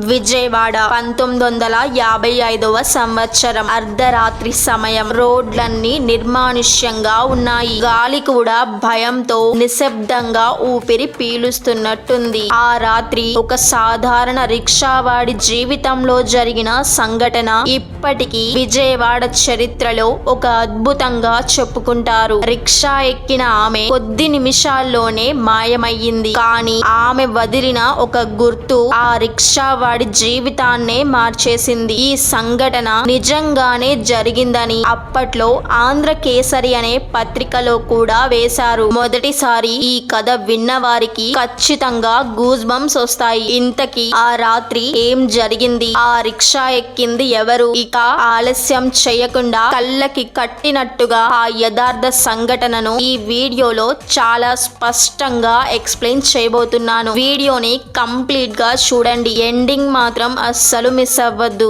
విజయవాడ 1955వ సంవత్సరం అర్ధరాత్రి సమయం. రోడ్లన్నీ నిర్మానుష్యంగా ఉన్నాయి. గాలి కూడా భయంతో నిశ్శబ్దంగా ఊపిరి పీలుస్తున్నట్టుంది. ఆ రాత్రి ఒక సాధారణ రిక్షావాడి జీవితంలో జరిగిన సంఘటన ఇప్పటికీ విజయవాడ చరిత్రలో ఒక అద్భుతంగా చెప్పుకుంటారు. రిక్షా ఎక్కిన ఆమె కొద్ది నిమిషాల్లోనే మాయమయ్యింది. కానీ ఆమె వదిలిన ఒక గుర్తు ఆ రిక్షావాడి జీవితాన్నే మార్చేసింది. ఈ సంఘటన నిజంగానే జరిగిందని అప్పట్లో ఆంధ్ర కేసరి అనే పత్రికలో కూడా వేశారు. మొదటిసారి ఈ కథ విన్న వారికి ఖచ్చితంగా గూస్ బంప్స్ వస్తాయి. ఇంతకీ ఆ రాత్రి ఏం జరిగింది? ఆ రిక్షా ఎక్కింది ఎవరు? ఇక ఆలస్యం చేయకుండా కళ్ళకి కట్టినట్టుగా ఆ యథార్థ సంఘటనను ఈ వీడియోలో చాలా స్పష్టంగా ఎక్స్ప్లెయిన్ చేయబోతున్నాను. వీడియోని కంప్లీట్ గా చూడండి. ఎండింగ్ మాత్రం అస్సలు మిస్ అవ్వద్దు.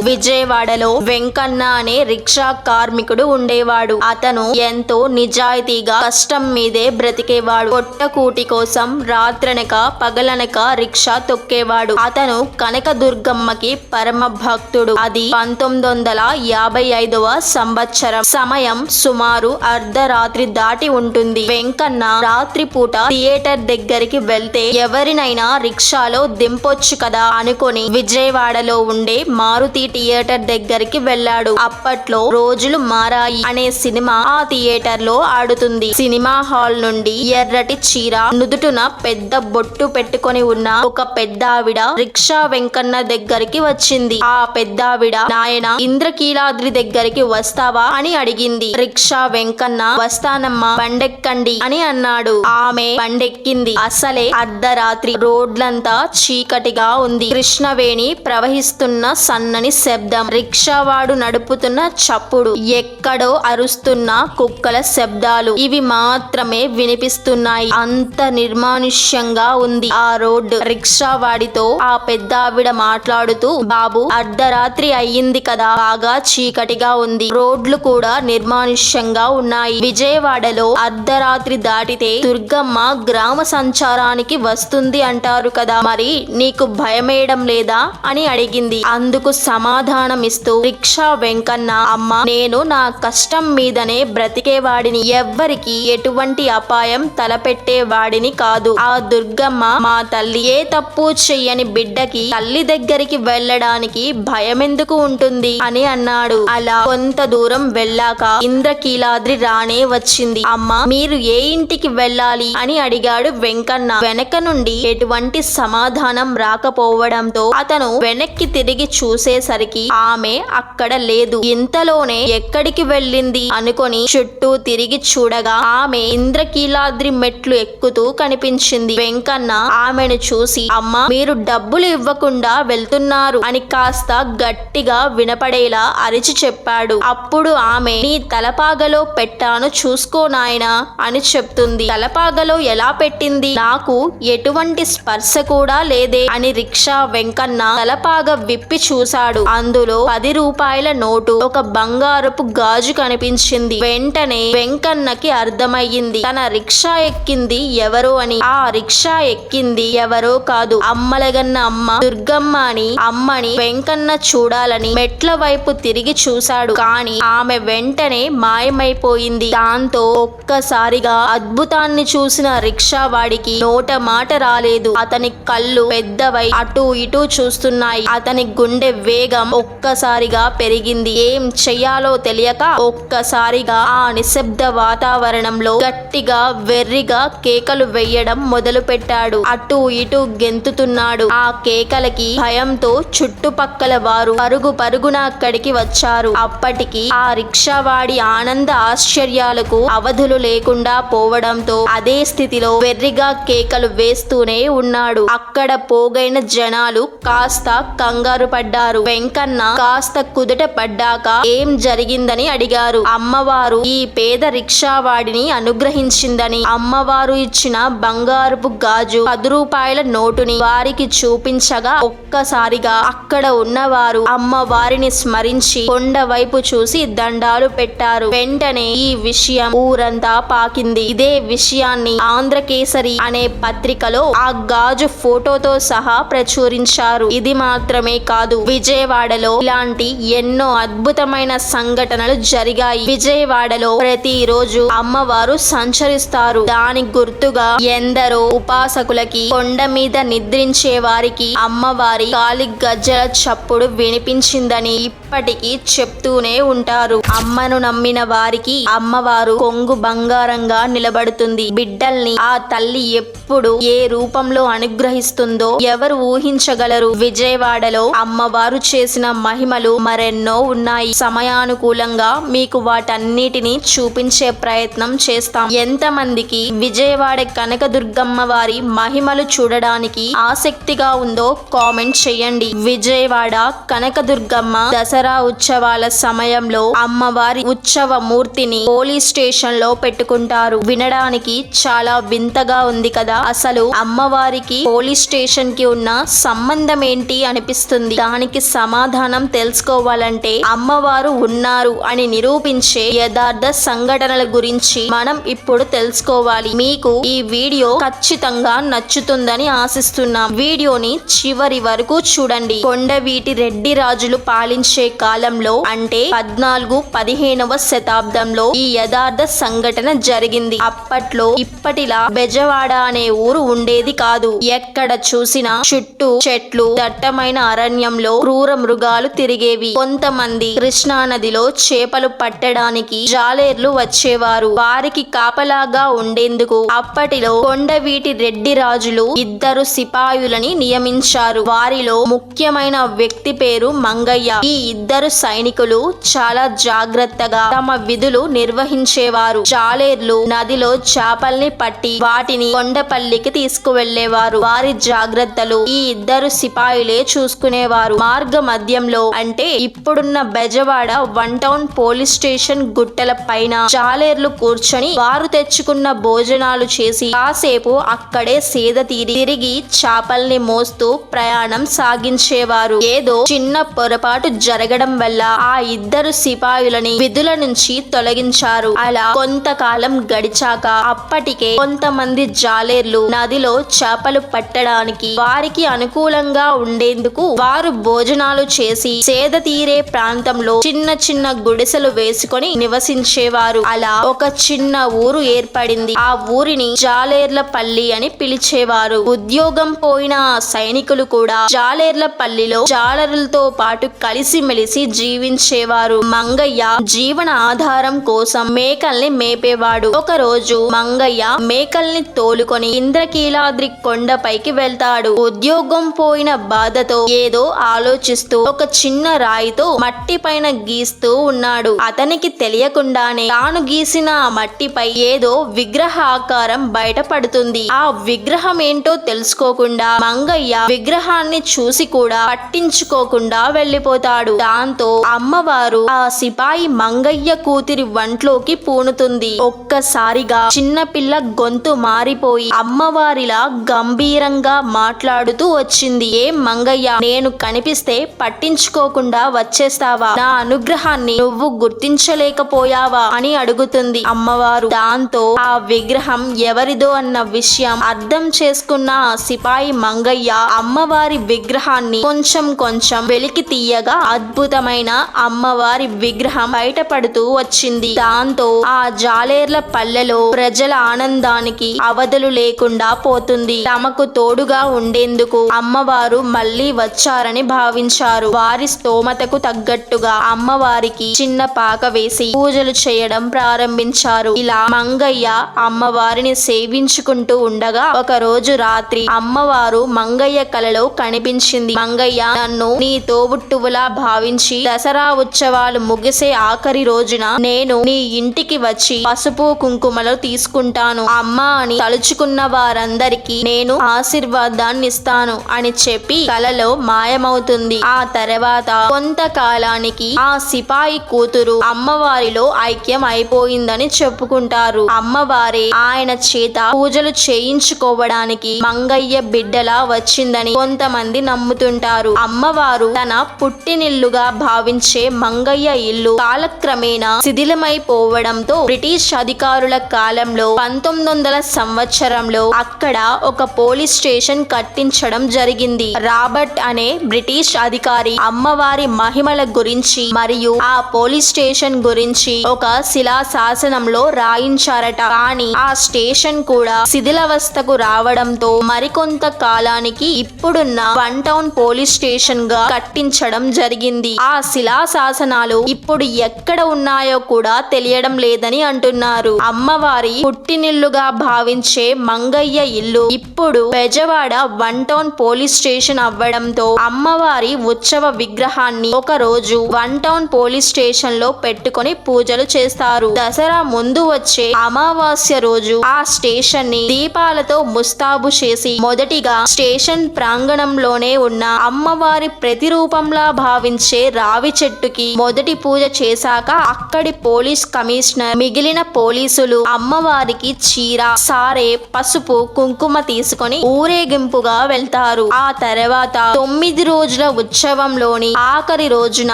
విజయవాడలో వెంకన్న అనే రిక్షా కార్మికుడు ఉండేవాడు. అతను ఎంతో నిజాయితీగా కష్టం మీదే బ్రతికేవాడు. పొట్టకూటి కోసం రాత్రనక పగలనక రిక్షా తొక్కేవాడు. అతను కనకదుర్గమ్మకి పరమ భక్తుడు. అది 1955వ సంవత్సరం. సమయం సుమారు అర్ధరాత్రి దాటి ఉంటుంది. వెంకన్న రాత్రిపూట థియేటర్ దగ్గరికి వెళ్తే ఎవరినైనా రిక్షాలో దింపొచ్చు కదా అనుకొని విజయవాడలో ఉండే మారుతి థియేటర్ దగ్గరికి వెళ్ళాడు. అప్పట్లో రోజులు మారాయి అనే సినిమా ఆ థియేటర్ లో ఆడుతుంది. సినిమా హాల్ నుండి ఎర్రటి చీర, నుదుటున పెద్ద బొట్టు పెట్టుకొని ఉన్న ఒక పెద్దావిడ రిక్షా వెంకన్న దగ్గరికి వచ్చింది. ఆ పెద్దావిడ, నాయన ఇంద్రకీలాద్రి దగ్గరికి వస్తావా అని అడిగింది. రిక్షా వెంకన్న, వస్తానమ్మా, బండెక్కండి అని అన్నాడు. ఆమె బండెక్కింది. అసలే అర్ధరాత్రి, రోడ్లంతా చీకటిగా ఉంది. కృష్ణవేణి ప్రవహిస్తున్న సన్నని శబ్దం, రిక్షావాడు నడుపుతున్న చప్పుడు, ఎక్కడో అరుస్తున్న కుక్కల శబ్దాలు, ఇవి మాత్రమే వినిపిస్తున్నాయి. అంత నిర్మానుష్యంగా ఉంది ఆ రోడ్డు. రిక్షావాడితో ఆ పెద్దావిడ మాట్లాడుతూ, బాబు, అర్ధరాత్రి అయ్యింది కదా, బాగా చీకటిగా ఉంది, రోడ్లు కూడా నిర్మానుష్యంగా ఉన్నాయి. విజయవాడలో అర్ధరాత్రి దాటితే దుర్గమ్మ గ్రామ సంచారానికి వస్తుంది అంటారు కదా, మరి నీకు భయమేయడం లేదా అని అడిగింది. అందుకు సమాధానమిస్తూ రిక్షా వెంకన్న, అమ్మ, నేను నా కష్టం మీదనే బ్రతికేవాడిని, ఎవ్వరికి ఎటువంటి అపాయం తలపెట్టేవాడిని కాదు. ఆ దుర్గమ్మ మా తల్లి. ఏ తప్పు చెయ్యని బిడ్డకి తల్లి దగ్గరికి వెళ్ళడానికి భయమెందుకు ఉంటుంది అని అన్నాడు. అలా కొంత దూరం వెళ్ళాక ఇంద్రకీలాద్రి రానే వచ్చింది. అమ్మ, మీరు ఏ ఇంటికి వెళ్ళాలి అని అడిగాడు వెంకన్న. వెనక నుండి ఎటువంటి సమాధానం రాకపోవడంతో అతను వెనక్కి తిరిగి చూసేసరికి ఆమె అక్కడ లేదు. ఇంతలోనే ఎక్కడికి వెళ్ళింది అనుకొని చుట్టూ తిరిగి చూడగా ఆమె ఇంద్రకీలాద్రి మెట్లు ఎక్కుతూ కనిపించింది. వెంకన్న ఆమెను చూసి, అమ్మ, మీరు డబ్బులు ఇవ్వకుండా వెళ్తున్నారు అని కాస్త గట్టిగా వినపడేలా అరిచి చెప్పాడు. అప్పుడు ఆమె, నీ తలపాగలో పెట్టాను, చూసుకో నాయనా అని చెప్తుంది. తలపాగలో ఎలా పెట్టింది? నాకు ఎటువంటి స్పర్శ కూడా లేదే అని రిక్షా వెంకన్న తలపాగ విప్పి చూశాడు. అందులో 10 రూపాయల నోటు, ఒక బంగారపు గాజు కనిపించింది. వెంటనే వెంకన్నకి అర్థమయ్యింది తన రిక్షా ఎక్కింది ఎవరో అని. ఆ రిక్షా ఎక్కింది ఎవరో కాదు, అమ్మలగన్న అమ్మ దుర్గమ్మ అని. అమ్మని వెంకన్న చూడాలని మెట్ల వైపు తిరిగి చూశాడు. కానీ ఆమె వెంటనే మాయమైపోయింది. దాంతో ఒక్కసారిగా అద్భుతాన్ని చూసిన రిక్షావాడికి నోట మాట రాలేదు. అతని కళ్ళు పెద్దవై అటూ ఇటూ చూస్తున్నాయి. అతని గుండె వేగం ఒక్కసారిగా పెరిగింది. ఏం చెయ్యాలో తెలియక ఒక్కసారిగా ఆ నిశ్శబ్ద వాతావరణంలో గట్టిగా వెర్రిగా కేకలు వెయ్యడం మొదలు పెట్టాడు. అటూ ఇటూ గెంతుతున్నాడు. ఆ కేకలకి భయంతో చుట్టుపక్కల వారు పరుగు పరుగున అక్కడికి వచ్చారు. అప్పటికి ఆ రిక్షావాడి ఆనంద ఆశ్చర్యాలకు అవధులు లేకుండా పోవడంతో అదే స్థితిలో వెర్రిగా కేకలు వేస్తూనే ఉన్నాడు. అక్కడ పోగైన జనాలు కాస్త కంగారు పడ్డారు. వెంకన్న వెంకన్న కాస్త కుదుట పడ్డాక ఏం జరిగిందని అడిగారు. అమ్మవారు ఈ పేద రిక్షావాడిని అనుగ్రహించిందని, అమ్మవారు ఇచ్చిన బంగారపు గాజు 10 రూపాయల నోటుని వారికి చూపించగా ఒక్కసారిగా అక్కడ ఉన్నవారు అమ్మవారిని స్మరించి కొండ వైపు చూసి దండాలు పెట్టారు. వెంటనే ఈ విషయం ఊరంతా పాకింది. ఇదే విషయాన్ని ఆంధ్రకేసరి అనే పత్రికలో ఆ గాజు ఫోటోతో సహా ప్రచురించారు. ఇది మాత్రమే కాదు, విజయవాడలో ఇలాంటి ఎన్నో అద్భుతమైన సంఘటనలు జరిగాయి. విజయవాడలో ప్రతిరోజు అమ్మవారు సంచరిస్తారు. దానికి గుర్తుగా ఎందరో ఉపాసకులకి కొండ మీద నిద్రించే వారికి అమ్మవారి కాలి గజ్జల చప్పుడు వినిపించిందని ఇప్పటికీ చెప్తూనే ఉంటారు. అమ్మను నమ్మిన వారికి అమ్మవారు కొంగు బంగారంగా నిలబడుతుంది. బిడ్డల్ని ఆ తల్లి ఎప్పుడు ఏ రూపంలో అనుగ్రహిస్తుందో ఎవరు ఊహించగలరు. విజయవాడలో అమ్మవారు చేసిన మహిమలు మరెన్నో ఉన్నాయి. సమయానుకూలంగా మీకు వాటన్నిటిని చూపించే ప్రయత్నం చేస్తాం. ఎంతమందికి విజయవాడ కనకదుర్గమ్మ వారి మహిమలు చూడడానికి ఆసక్తిగా ఉందో కామెంట్ చేయండి. విజయవాడ కనకదుర్గమ్మ దసరా ఉత్సవాల సమయంలో అమ్మవారి ఉత్సవ మూర్తిని పోలీస్ స్టేషన్ లో పెట్టుకుంటారు. వినడానికి చాలా వింతగా ఉంది కదా. అసలు అమ్మవారికి పోలీస్ స్టేషన్ కి ఉన్న సంబంధం ఏంటి అనిపిస్తుంది. దానికి సమాధానం తెలుసుకోవాలంటే అమ్మవారు ఉన్నారు అని నిరూపించే యథార్థ సంఘటనల గురించి మనం ఇప్పుడు తెలుసుకోవాలి. మీకు ఈ వీడియో ఖచ్చితంగా నచ్చుతుందని ఆశిస్తున్నాం. వీడియోని చివరి వరకు చూడండి. కొండవీటి రెడ్డి రాజులు పాలించే కాలంలో అంటే 14-15వ శతాబ్దంలో ఈ యథార్థ సంఘటన జరిగింది. అప్పట్లో ఇప్పటిలా బెజవాడ అనే ఊరు ఉండేది కాదు. ఎక్కడ చూసినా చుట్టూ చెట్లు, దట్టమైన అరణ్యంలో క్రూర మృగాలు తిరిగేవి. కొంతమంది కృష్ణా నదిలో చేపలు పట్టడానికి జాలేర్లు వచ్చేవారు. వారికి కాపలాగా ఉండేందుకు అప్పటిలో కొండవీటి రెడ్డి రాజులు 2 సిపాయులని నియమించారు. వారిలో ముఖ్యమైన వ్యక్తి పేరు మంగయ్య. ఈ 2 సైనికులు చాలా జాగ్రత్తగా తమ విధులు నిర్వహించేవారు. జాలేర్లు నదిలో చేపల్ని పట్టి వాటిని కొండపల్లికి తీసుకువెళ్లేవారు. వారి జాగ్రత్తలు ఈ 2 సిపాయిలే చూసుకునేవారు. మార్గ మధ్యంలో అంటే ఇప్పుడున్న బెజవాడ 1 టౌన్ పోలీస్ స్టేషన్ గుట్టల పైన జాలేర్లు కూర్చొని వారు తెచ్చుకున్న భోజనాలు చేసి కాసేపు అక్కడే సేద తీరి తిరిగి చేపల్ని మోస్తూ ప్రయాణం సాగించేవారు. ఏదో చిన్న పొరపాటు జరగడం వల్ల ఆ 2 సిపాయులని విధుల నుంచి తొలగించారు. అలా కొంతకాలం గడిచాక అప్పటికే కొంతమంది జాలేర్లు నదిలో చేపలు పట్టడానికి వారికి అనుకూలంగా ఉండేందుకు వారు భోజనాలు చేసి సేద తీరే ప్రాంతంలో చిన్న చిన్న గుడిసెలు వేసుకొని నివసించేవారు. అలా ఒక చిన్న ఊరు ఏర్పడింది. ఆ ఊరిని జాలేర్లపల్లి అని పిలిచేవారు. ఉద్యోగం పోయిన సైనికులు కూడా జాలేర్లపల్లిలో జాలరులతో పాటు కలిసిమెలిసి జీవించేవారు. మంగయ్య జీవన ఆధారం కోసం మేకల్ని మేపేవాడు. ఒక రోజు మంగయ్య మేకల్ని తోలుకొని ఇంద్రకీలాద్రి కొండపైకి వెళ్తాడు. ఉద్యోగం పోయిన బాధతో ఏదో ఆలోచిస్తూ ఒక చిన్న రాయితో మట్టి పైన గీస్తూ ఉన్నాడు. అతనికి తెలియకుండానే తాను గీసిన ఆ మట్టిపై ఏదో విగ్రహ ఆకారం బయటపడుతుంది. ఆ విగ్రహం ఏంటో తెలుసుకోకుండా మంగయ్య విగ్రహాన్ని చూసి కూడా పట్టించుకోకుండా వెళ్లిపోతాడు. దాంతో అమ్మవారు ఆ సిపాయి మంగయ్య కూతురి వంట్లోకి పూనుతుంది. ఒక్కసారిగా చిన్నపిల్ల గొంతు మారిపోయి అమ్మవారిలా గంభీరంగా మాట్లాడుతూ వచ్చింది. ఏం మంగయ్య, నేను కనిపిస్తే పట్టించుకోకుండా వచ్చేస్తావా? నా అనుగ్రహాన్ని నువ్వు గుర్తించలేకపోయావా అని అడుగుతుంది అమ్మవారు. దాంతో ఆ విగ్రహం ఎవరిదో అన్న విషయం అర్థం చేసుకున్న సిపాయి మంగయ్య అమ్మవారి విగ్రహాన్ని కొంచెం కొంచెం వెలికి తీయగా అద్భుతమైన అమ్మవారి విగ్రహం బయటపడుతూ వచ్చింది. దాంతో ఆ జాలేర్ల పల్లెలో ప్రజల ఆనందానికి అవధులు లేకుండా పోతుంది. తమకు తోడుగా ఉండేందుకు అమ్మవారు మళ్ళీ వచ్చారని భావించారు. వారి స్తోమతకు తగ్గట్టుగా అమ్మవారికి చిన్న పాక వేసి పూజలు చేయడం ప్రారంభించారు. ఇలా మంగయ్య అమ్మవారిని సేవించుకుంటూ ఉండగా ఒక రోజు రాత్రి అమ్మవారు మంగయ్య కలలో కనిపించింది. మంగయ్య, నన్ను నీ తోబుట్టువులా భావించి దసరా ఉత్సవాలు ముగిసే ఆఖరి రోజున నేను నీ ఇంటికి వచ్చి పసుపు కుంకుమలు తీసుకుంటాను. అమ్మా అని తలుచుకున్న వారందరికీ నేను ఆశీర్వాదాన్ని ఇస్తాను అని చెప్పి కలలో మాయమవుతుంది. ఆ తర్వాత కొంతకాలానికి ఆ సిపాయి కూతురు అమ్మవారిలో ఐక్యం అయిపోయిందని చెప్పుకుంటారు. అమ్మవారే ఆయన చేత పూజలు చేయించుకోవడానికి మంగయ్య బిడ్డలా వచ్చిందని కొంతమంది నమ్ముతుంటారు. అమ్మవారు తన పుట్టినిల్లుగా భావించే మంగయ్య ఇల్లు కాలక్రమేణా శిథిలమైపోవడంతో బ్రిటిష్ అధికారుల కాలంలో 1900 సంవత్సరంలో అక్కడ ఒక పోలీస్ స్టేషన్ కట్టించడం జరిగింది. రాబర్ట్ అనే బ్రిటిష్ అధికారి అమ్మవారి మహిమల గురించి మరియు ఆ పోలీస్ స్టేషన్ గురించి ఒక శిలా శాసనంలో రాయించారట. కానీ ఆ స్టేషన్ కూడా శిథిలావస్థకు రావడంతో మరికొంత కాలానికి ఇప్పుడున్న వన్ టౌన్ పోలీస్ స్టేషన్ గా కట్టించడం జరిగింది. ఆ శిలా శాసనాలు ఇప్పుడు ఎక్కడ ఉన్నాయో కూడా తెలియడం లేదని అంటున్నారు. అమ్మవారి పుట్టినిల్లుగా భావించే మంగయ్య ఇల్లు ఇప్పుడు Bezawada one town police station అవ్వడంతో అమ్మవారి ఉత్సవ విగ్రహాన్ని ఒక రోజు వన్ టౌన్ పోలీస్ స్టేషన్ లో పెట్టుకొని పూజలు చేస్తారు. దసరా ముందు వచ్చే అమావాస్య రోజు ఆ స్టేషన్ ని దీపాలతో ముస్తాబు చేసి మొదటిగా స్టేషన్ ప్రాంగణంలోనే ఉన్న అమ్మవారి ప్రతిరూపంలా భావించే రావి చెట్టుకి మొదటి పూజ చేశాక అక్కడి పోలీస్ కమిషనర్ మిగిలిన పోలీసులు అమ్మవారికి చీర, సారే, పసుపు, కుంకుమ తీసుకొని ఊరేగింపుగా వెళ్తారు. ఆ తర్వాత 9 రోజుల ఉత్సవంలోని ఆఖరి రోజున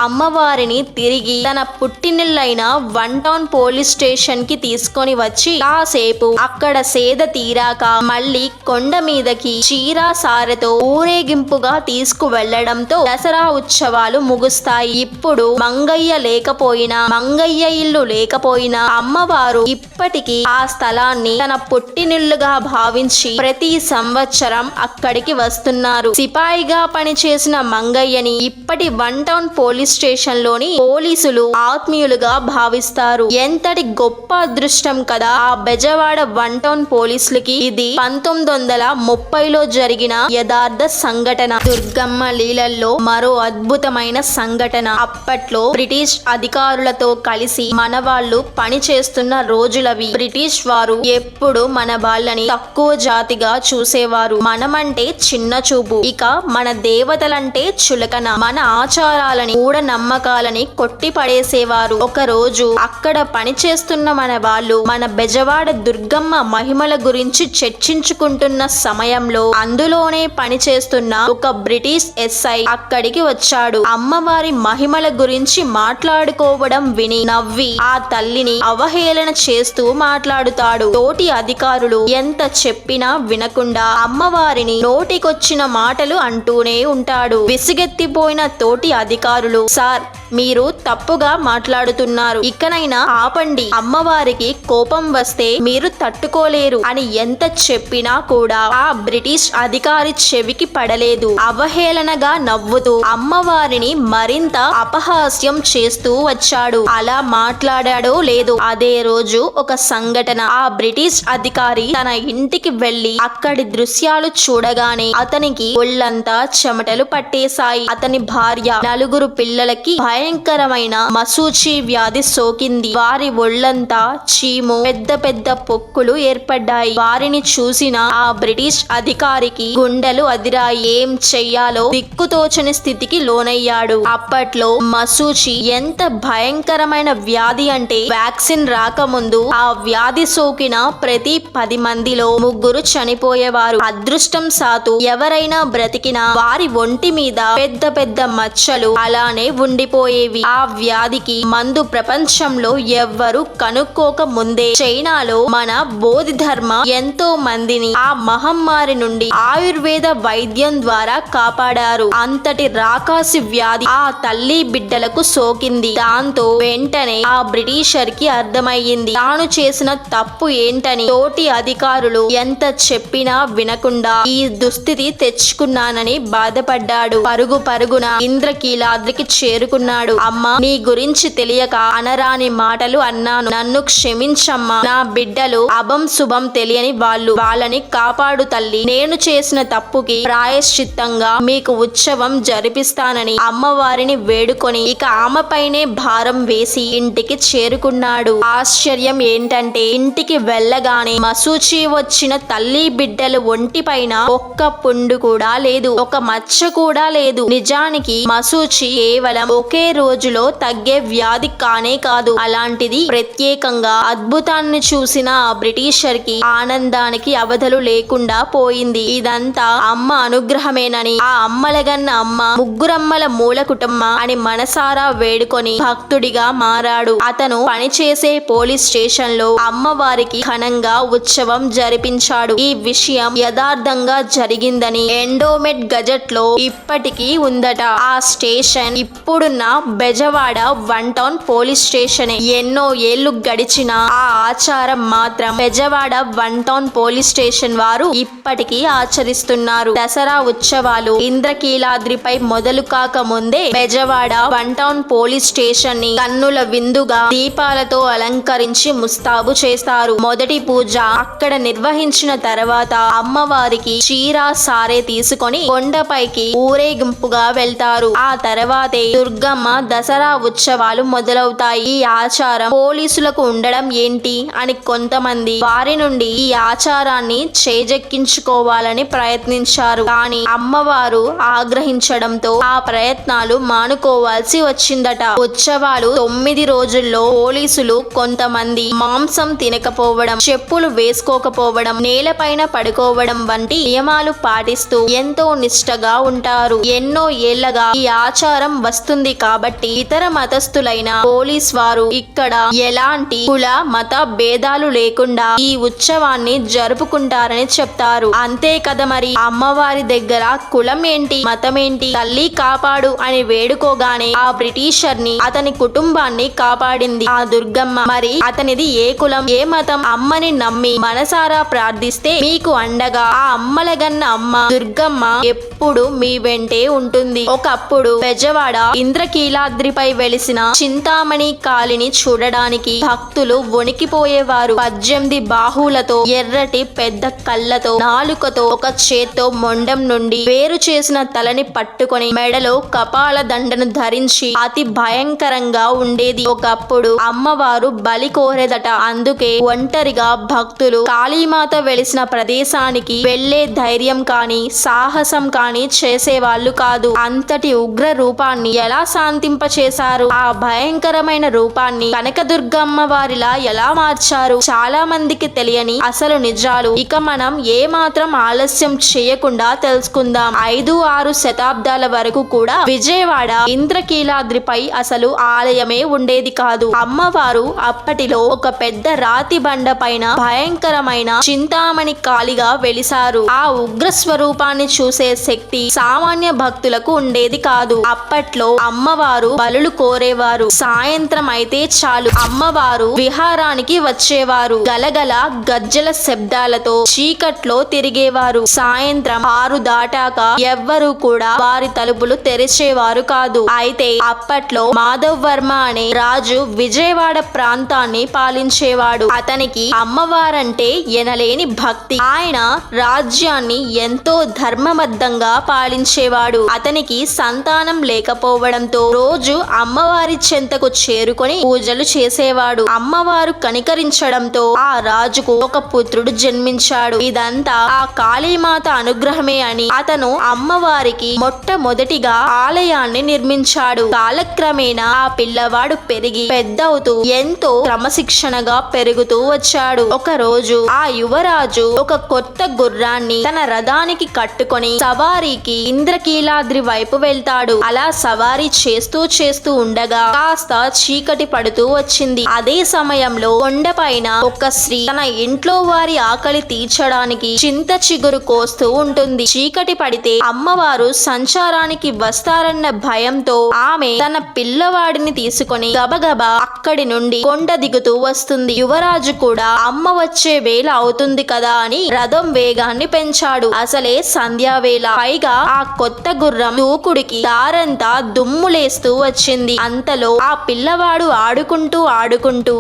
అమ్మవారిని తిరిగి తన పుట్టినిల్లైన వన్ టౌన్ పోలీస్ స్టేషన్ కి తీసుకొని వచ్చి కాసేపు అక్కడ సేద తీరాక మళ్ళీ కొండ మీదకి చీర, సారెతో ఊరేగింపుగా తీసుకువెళ్లడంతో దసరా ఉత్సవాలు ముగుస్తాయి. ఇప్పుడు మంగయ్య లేకపోయినా, మంగయ్య ఇల్లు లేకపోయినా అమ్మవారు ఇప్పటికీ ఆ స్థలాన్ని తన పుట్టినిల్లుగా భావించి ప్రతి సంవత్సరం అక్కడికి వస్తున్నారు. సిపాయిగా పనిచేసిన మంగయ్యని ఇప్పటి వన్ టౌన్ పోలీస్ స్టేషన్ లోని పోలీసులు ఆత్మీయులుగా భావిస్తారు. ఎంతటి గొప్ప అదృష్టం కదా ఆ బెజవాడ వన్ టౌన్ పోలీసులకి. ఇది 1930లో జరిగిన యథార్థ సంఘటన. దుర్గమ్మ లీలల్లో మరో అద్భుతమైన సంఘటన. అప్పట్లో బ్రిటిష్ అధికారులతో కలిసి మన వాళ్ళు పని చేస్తున్న రోజులవి. బ్రిటిష్ వారు ఎప్పుడు మన వాళ్ళని తక్కువ జాతిగా చూసేవారు. మనమంటే చిన్న చూపు, ఇక మన దేవతలంటే చులకన, మన ఆచారాలని, మూఢనమ్మకాలని కొట్టి పడేసేవారు. ఒక రోజు అక్కడ పని చేస్తున్న మన వాళ్ళు మన బెజవాడ దుర్గమ్మ మహిమల గురించి చర్చించుకుంటున్న సమయంలో అందులోనే పనిచేస్తున్న ఒక బ్రిటిష్ ఎస్ఐ అక్కడికి వచ్చాడు. అమ్మవారి మహిమల గురించి మాట్లాడుకోవడం విని నవ్వి ఆ తల్లిని అవహేళన చేస్తూ మాట్లాడుతాడు. తోటి అధికారులు ఎంత చెప్పినా వినకుండా అమ్మవారిని నోటికొచ్చిన మాటలు అంటూనే ఉంటాడు. విసిగెత్తిపోయిన తోటి అధికారులు, సార్ మీరు తప్పుగా మాట్లాడుతున్నారు, ఇకనైనా ఆపండి, అమ్మవారికి కోపం వస్తే మీరు తట్టుకోలేరు అని ఎంత చెప్పినా కూడా ఆ బ్రిటిష్ అధికారి చెవికి పడలేదు. అవహేళనగా నవ్వుతూ అమ్మవారిని మరింత అపహాస్యం చేస్తూ వచ్చాడు. అలా మాట్లాడాడో లేదో అదే రోజు ఒక సంఘటన. ఆ బ్రిటిష్ అధికారి తన ఇంటికి వెళ్లి అక్కడి దృశ్యాలు చూడగానే అతనికి ఒళ్ళంతా చెమటలు పట్టేశాయి. అతని భార్య, 4 పిల్లలకి భయంకరమైన మసూచి వ్యాధి సోకింది. వారి ఒళ్ళంతా చీము, పెద్ద పెద్ద పొక్కులు ఏర్పడ్డాయి. వారిని చూసిన ఆ బ్రిటిష్ అధికారికి గుండెలు అదిరాయి. ఏం చెయ్యాలో దిక్కుతోచని స్థితికి లోనయ్యాడు. అప్పట్లో మసూచి ఎంత భయంకరమైన వ్యాధి అంటే వ్యాక్సిన్ రాకముందు ఆ వ్యాధి సోకిన ప్రతి 10 మందిలో 3 చనిపోయేవారు. అదృష్టం సాతు ఎవరైనా బ్రతికినా వారి ఒంటి మీద పెద్ద పెద్ద మచ్చలు అలానే ఉండిపోయేవి. ఆ వ్యాధికి మందు ప్రపంచంలో ఎవ్వరు కనుక్కోక ముందే చైనాలో మన బోధిధర్మ ఎంతో మందిని ఆ మహమ్మారి నుండి ఆయుర్వేద వైద్యం ద్వారా కాపాడారు. అంతటి రాకాసి వ్యాధి ఆ తల్లి బిడ్డలకు సోకింది. దాంతో వెంటనే ఆ బ్రిటిషర్ కి అర్థమయ్యింది తాను చేసిన తప్పు ఏంటని. తోటి అధికారులు ఎంత చెప్పినా వినకుండా ఈ దుస్థితి తెచ్చుకున్నానని బాధపడ్డాడు. పరుగు పరుగున ఇంద్రకీలాద్రికి చేరుకున్నాడు. వేడుకున్నాడు. అమ్మా, నీ గురించి తెలియక అనరాని మాటలు అన్నాను, నన్ను క్షమించమ్మా. నా బిడ్డలు అభం శుభం తెలియని వాళ్ళు, వాళ్ళని కాపాడు తల్లి. నేను చేసిన తప్పుకి ప్రాయశ్చిత్తంగా మీకు ఉత్సవం జరిపిస్తానని అమ్మవారిని వేడుకొని ఇక ఆమెపైనే భారం వేసి ఇంటికి చేరుకున్నాడు. ఆశ్చర్యం ఏంటంటే ఇంటికి వెళ్ళగానే మసూచి వచ్చిన తల్లి బిడ్డలు ఒంటిపైన ఒక్క పుండు కూడా లేదు, ఒక మచ్చ కూడా లేదు. నిజానికి మసూచి కేవలం ఒకే రోజులో తగ్గే వ్యాధి కానే కాదు. అలాంటిది ప్రత్యేకంగా అద్భుతాన్ని చూసిన ఆ బ్రిటిషర్ కి ఆనందానికి అవధులు లేకుండా పోయింది. ఇదంతా అమ్మ అనుగ్రహమేనని, ఆ అమ్మలగన్న అమ్మ ముగ్గురమ్మల మూల కుటుంబ అని మనసారా వేడుకొని భక్తుడిగా మారాడు. అతను పనిచేసే పోలీస్ స్టేషన్ లో అమ్మవారికి ఘనంగా ఉత్సవం జరిపించాడు. ఈ విషయం యథార్థంగా జరిగిందని ఎండోమెంట్ గజెట్ లో ఇప్పటికీ ఉందట. ఆ స్టేషన్ ఇప్పుడున్న బెజవాడ 1 టౌన్ పోలీస్ స్టేషన్. ఎన్నో ఏళ్లు గడిచిన ఆ ఆచారం మాత్రం బెజవాడ 1 టౌన్ పోలీస్ స్టేషన్ వారు ఇప్పటికీ ఆచరిస్తున్నారు. దసరా ఉత్సవాలు ఇంద్రకీలాద్రిపై మొదలు కాక ముందే బెజవాడ 1 టౌన్ పోలీస్ స్టేషన్ ని కన్నుల విందుగా దీపాలతో అలంకరించి ముస్తాబు చేస్తారు. మొదటి పూజ అక్కడ నిర్వహించిన తర్వాత అమ్మవారికి చీర సారే తీసుకొని కొండపైకి ఊరేగింపుగా వెళ్తారు. ఆ తర్వాతే దుర్గమ్మ దసరా ఉత్సవాలు మొదలవుతాయి. ఈ ఆచారం పోలీసులకు ఉండడం ఏంటి అని కొంతమంది వారి నుండి ఈ ఆచారాన్ని చేజెక్కించుకోవాలని ప్రయత్నించారు. కానీ అమ్మవారు ఆగ్రహించడంతో ఆ ప్రయత్నాలు మానుకోవాల్సి వచ్చిందట. ఉత్సవాలు 9 రోజుల్లో పోలీసులు కొంతమంది మాంసం తినకపోవడం, చెప్పులు వేసుకోకపోవడం, నేలపైన పడుకోవడం వంటి నియమాలు పాటిస్తూ ఎంతో నిష్టగా ఉంటారు. ఎన్నో ఏళ్లగా ఈ ఆచారం వస్తుంది కాబట్టి ఇతర మతస్థులైన పోలీస్ వారు ఇక్కడ ఎలాంటి కుల మత భేదాలు లేకుండా ఈ ఉత్సవాన్ని జరుపుకుంటారని చెప్తారు. అంతే కదా మరి, అమ్మవారి దగ్గర కులం ఏంటి మతం ఏంటి, తల్లి కాపాడు అని వేడుకోగానే ఆ బ్రిటిషర్ ని అతని కుటుంబాన్ని కాపాడింది ఆ దుర్గమ్మ. మరి అతనిది ఏ కులం ఏ మతం? అమ్మని నమ్మి మనసారా ప్రార్థిస్తే మీకు అండగా ఆ అమ్మలగన్న అమ్మ దుర్గమ్మ ఎప్పుడు మీ వెంటే ఉంటుంది. ఒకప్పుడు బెజవాడ ఇంద్రకీలాద్రిపై వెలిసిన చింతామణి కాళిని చూడడానికి భక్తులు వణికిపోయేవారు. 18 బాహువులతో, ఎర్రటి పెద్ద కళ్ళతో, నాలుకతో, ఒక చేత్తో మొండం నుండి వేరు చేసిన తలని పట్టుకొని మెడలో కపాల దండను ధరించి అతి భయంకరంగా ఉండేది. ఒకప్పుడు అమ్మవారు బలి కోరేదట. అందుకే ఒంటరిగా భక్తులు కాళీమాత వెలిసిన ప్రదేశానికి వెళ్లే ధైర్యం కానీ సాహసం కానీ చేసేవాళ్ళు కాదు. అంతటి ఉగ్ర రూపాన్ని ఎలా శాంతింపచేశారు? ఆ భయంకరమైన రూపాన్ని కనకదుర్గమ్మ వారిలా ఎలా మార్చారు? చాలా మందికి తెలియని అసలు నిజాలు ఇక మనం ఏ మాత్రం ఆలస్యం చేయకుండా తెలుసుకుందాం. 5-6 శతాబ్దాల వరకు కూడా విజయవాడ ఇంద్రకీలాద్రిపై అసలు ఆలయమే ఉండేది కాదు. అమ్మవారు అప్పటిలో ఒక పెద్ద రాతి బండ పైన భయంకరమైన చింతామణి కాళిగా వెలిసారు. ఆ ఉగ్ర స్వరూపాన్ని చూసే శక్తి సామాన్య భక్తులకు ఉండేది కాదు. అప్పట్లో అమ్మవారు బలులు కోరేవారు. సాయంత్రం అయితే చాలు అమ్మవారు విహారానికి వచ్చేవారు. గలగల గజ్జల శబ్దాలతో చీకట్లో తిరిగేవారు. సాయంత్రం 6 దాటాక ఎవ్వరూ కూడా వారి తలుపులు తెరిచేవారు కాదు. అయితే అప్పట్లో మాధవ్ వర్మ అనే రాజు విజయవాడ ప్రాంతాన్ని పాలించేవాడు. అతనికి అమ్మవారంటే ఎనలేని భక్తి. ఆయన రాజ్యాన్ని ఎంతో ధర్మబద్ధంగా పాలించేవాడు. అతనికి సంతానం లేకపోవడంతో రోజు అమ్మవారి చెంతకు చేరుకొని పూజలు చేసేవాడు. అమ్మవారు కనికరించడంతో ఆ రాజుకు ఒక పుత్రుడు జన్మించాడు. ఇదంతా ఆ కాళీమాత అనుగ్రహమే అని అతను అమ్మవారికి మొట్టమొదటిగా ఆలయాన్ని నిర్మించాడు. కాలక్రమేణా ఆ పిల్లవాడు పెరిగి పెద్దవుతూ ఎంతో క్రమశిక్షణగా పెరుగుతూ వచ్చాడు. ఒక రోజు ఆ యువరాజు ఒక కొత్త గుర్రాన్ని తన రథానికి కట్టుకొని సవారీకి ఇంద్రకీలాద్రి వైపు వెళ్తాడు. అలా సవారీ చేస్తూ ఉండగా కాస్త చీకటి పడుతూ వచ్చింది. అదే సమయంలో కొండపైన ఒక స్త్రీ తన ఇంట్లో వారి ఆకలి తీర్చడానికి చింత చిగురు కోస్తూ ఉంటుంది. చీకటి పడితే అమ్మవారు సంచారానికి వస్తారన్న భయంతో ఆమె తన పిల్లవాడిని తీసుకొని గబగబా అక్కడి నుండి కొండ దిగుతూ వస్తుంది. యువరాజు కూడా అమ్మ వచ్చే వేళ అవుతుంది కదా అని రథం వేగాన్ని పెంచాడు. అసలే సంధ్యావేళ. పైగా ఆ కొత్త గుర్రం దూకుడికి దారంతా దుమ్ములేసి వేస్తూ వచ్చింది. అంతలో ఆ పిల్లవాడు ఆడుకుంటూ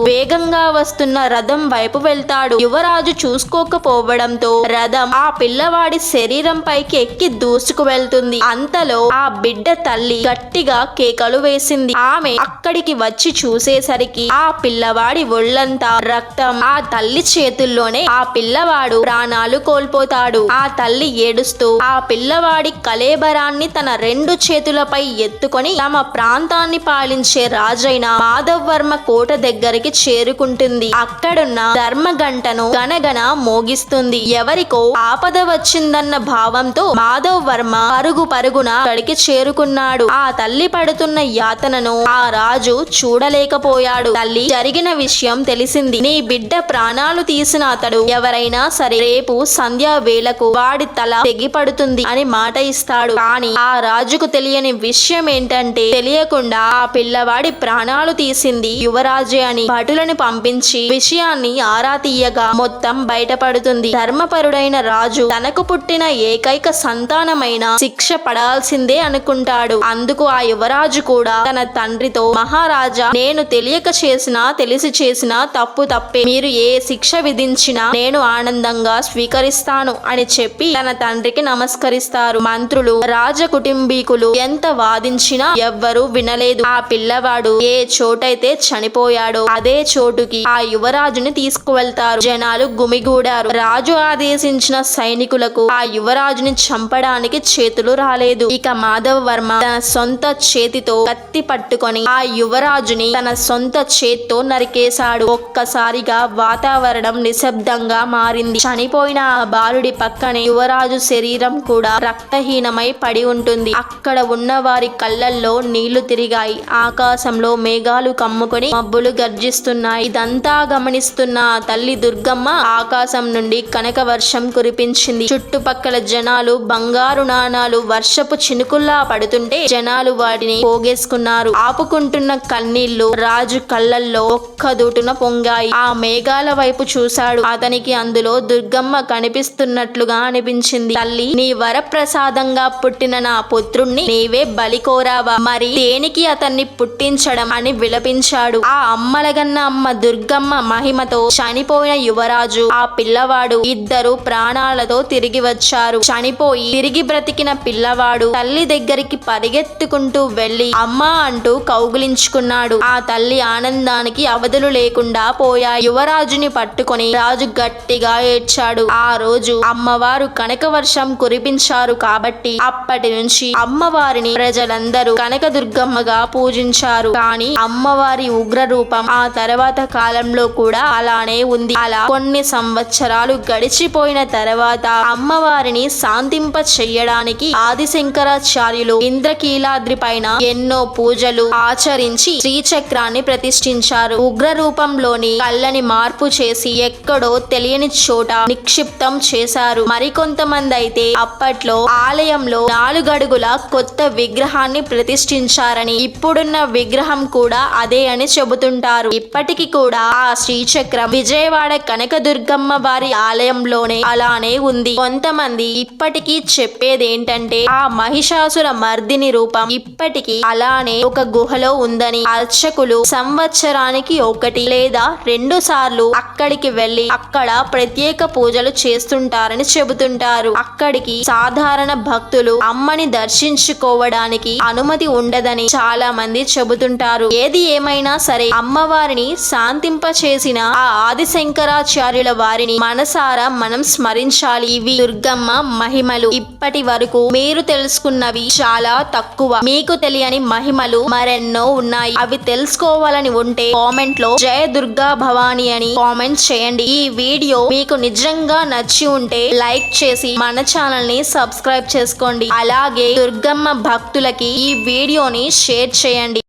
వేగంగా వస్తున్న రథం వైపు వెళ్తాడు. యువరాజు చూసుకోకపోవడంతో రథం ఆ పిల్లవాడి శరీరం పైకి ఎక్కి దూసుకు వెళ్తుంది. అంతలో ఆ బిడ్డ తల్లి గట్టిగా కేకలు వేసింది. ఆమె అక్కడికి వచ్చి చూసేసరికి ఆ పిల్లవాడి ఒళ్ళంతా రక్తం. ఆ తల్లి చేతుల్లోనే ఆ పిల్లవాడు ప్రాణాలు కోల్పోతాడు. ఆ తల్లి ఏడుస్తూ ఆ పిల్లవాడి కళేబరాన్ని తన 2 చేతులపై ఎత్తుకొని తమ ప్రాంతాన్ని పాలించే రాజైన మాధవ్ వర్మ కోట దగ్గరికి చేరుకుంటుంది. అక్కడున్న ధర్మగంటను గనగన మోగిస్తుంది. ఎవరికో ఆపద వచ్చిందన్న భావంతో మాధవ్ వర్మ పరుగున అక్కడికి చేరుకున్నాడు. ఆ తల్లి పడుతున్న యాతనను ఆ రాజు చూడలేకపోయాడు. తల్లి, జరిగిన విషయం తెలిసింది. నీ బిడ్డ ప్రాణాలు తీసిన అతడు ఎవరైనా సరే రేపు సంధ్యా వేళకు వాడి తల తెగిపడుతుంది అని మాట ఇస్తాడు. కానీ ఆ రాజుకు తెలియని విషయం ఏంటంటే, తెలియకుండా ఆ పిల్లవాడి ప్రాణాలు తీసింది యువరాజే అని భటులను పంపించి విషయాన్ని ఆరా తీయగా మొత్తం బయటపడుతుంది. ధర్మపరుడైన రాజు తనకు పుట్టిన ఏకైక సంతానమైన శిక్ష పడాల్సిందే అనుకుంటాడు. అందుకు ఆ యువరాజు కూడా తన తండ్రితో, మహారాజా, నేను తెలియక చేసినా తెలిసి చేసినా తప్పే. మీరు ఏ శిక్ష విధించినా నేను ఆనందంగా స్వీకరిస్తాను అని చెప్పి తన తండ్రికి నమస్కరిస్తారు. మంత్రులు, రాజ కుటుంబీకులు ఎంత వాదించినా ఎవ్వరూ వినలేదు. ఆ పిల్లవాడు ఏ చోటైతే చనిపోయాడో అదే చోటుకి ఆ యువరాజుని తీసుకువెళ్తారు. జనాలు గుమిగూడారు. రాజు ఆదేశించిన సైనికులకు ఆ యువరాజుని చంపడానికి చేతులు రాలేదు. ఇక మాధవ్ వర్మ తన సొంత చేతితో కత్తి పట్టుకొని ఆ యువరాజుని తన సొంత చేత్తో నరికేశాడు. ఒక్కసారిగా వాతావరణం నిశ్శబ్దంగా మారింది. చనిపోయిన ఆ బాలుడి పక్కనే యువరాజు శరీరం కూడా రక్తహీనమై పడి ఉంటుంది. అక్కడ ఉన్న వారి కళ్ళల్లో నీళ్లు తిరిగాయి. ఆకాశంలో మేఘాలు కమ్ముకొని మబ్బులు గర్జిస్తున్నాయి. ఇదంతా గమనిస్తున్న ఆ తల్లి దుర్గమ్మ ఆకాశం నుండి కనక వర్షం కురిపించింది. చుట్టుపక్కల జనాలు బంగారు నాణాలు వర్షపు చినుకుల్లా పడుతుంటే జనాలు వాటిని పోగేసుకున్నారు. ఆపుకుంటున్న కన్నీళ్లు రాజు కళ్ళల్లో ఒక్క దూటున పొంగాయి. ఆ మేఘాల వైపు చూశాడు. అతనికి అందులో దుర్గమ్మ కనిపిస్తున్నట్లుగా అనిపించింది. తల్లి, నీ వరప్రసాదంగా పుట్టిన నా పుత్రుణ్ణి నీవే బలి కోరావా? మరి దేనికి అతన్ని పుట్టించడం అని విలపించాడు. ఆ అమ్మలగన్న అమ్మ దుర్గమ్మ మహిమతో చనిపోయిన యువరాజు, ఆ పిల్లవాడు ఇద్దరు ప్రాణాలతో తిరిగి వచ్చారు. చనిపోయి తిరిగి బ్రతికిన పిల్లవాడు తల్లి దగ్గరికి పరిగెత్తుకుంటూ వెళ్లి అమ్మా అంటూ కౌగిలించుకున్నాడు. ఆ తల్లి ఆనందానికి అవధులు లేకుండా పోయాయి. యువరాజుని పట్టుకొని రాజు గట్టిగా ఏడ్చాడు. ఆ రోజు అమ్మవారు కనక వర్షం కురిపించారు కాబట్టి అప్పటి నుంచి అమ్మవారిని ప్రజలందరూ కనకదుర్గమ్మగా పూజించారు. కానీ అమ్మవారి ఉగ్ర రూపం ఆ తర్వాత కాలంలో కూడా అలానే ఉంది. అలా కొన్ని సంవత్సరాలు గడిచిపోయిన తర్వాత అమ్మవారిని శాంతింప చెయ్యడానికి ఆదిశంకరాచార్యులు ఇంద్రకీలాద్రి పైన ఎన్నో పూజలు ఆచరించి శ్రీచక్రాన్ని ప్రతిష్ఠించారు. ఉగ్ర రూపంలోని కళ్ళని మార్పు చేసి ఎక్కడో తెలియని చోట నిక్షిప్తం చేశారు. మరికొంతమంది అయితే అప్పట్లో ఆలయంలో 4 అడుగుల కొత్త విగ్రహాన్ని ప్రతిష్ఠించారని, ఇప్పుడున్న విగ్రహం కూడా అదే అని చెబుతుంటారు. ఇప్పటికి కూడా ఆ శ్రీచక్రం విజయవాడ కనకదుర్గమ్మ వారి ఆలయంలోనే అలానే ఉంది. కొంతమంది ఇప్పటికీ చెప్పేదేంటంటే ఆ మహిషాసుర మర్దిని రూపం ఇప్పటికీ అలానే ఒక గుహలో ఉందని, అర్చకులు సంవత్సరానికి 1 లేదా 2 సార్లు అక్కడికి వెళ్లి అక్కడ ప్రత్యేక పూజలు చేస్తుంటారని చెబుతుంటారు. అక్కడికి సాధారణ భక్తులు అమ్మని దర్శించుకోవడానికి అనుమతి ఉండదని చాలా మంది చెబుతుంటారు. ఏది ఏమైనా సరే అమ్మవారిని శాంతింప చేసిన ఆ ఆదిశంకరాచార్యుల వారిని మనసారా మనం స్మరించాలి. ఇవి దుర్గమ్మ మహిమలు. ఇప్పటి వరకు మీరు తెలుసుకున్నవి చాలా తక్కువ. మీకు తెలియని మహిమలు మరెన్నో ఉన్నాయి. అవి తెలుసుకోవాలని ఉంటే కామెంట్ లో జయ దుర్గా భవాని అని కామెంట్ చేయండి. ఈ వీడియో మీకు నిజంగా నచ్చి ఉంటే లైక్ చేసి మన ఛానల్ ని సబ్స్క్రైబ్ చేసుకోండి. అలాగే దుర్గమ్మ భక్తులకి ఈ వీడియోని షేర్ చేయండి.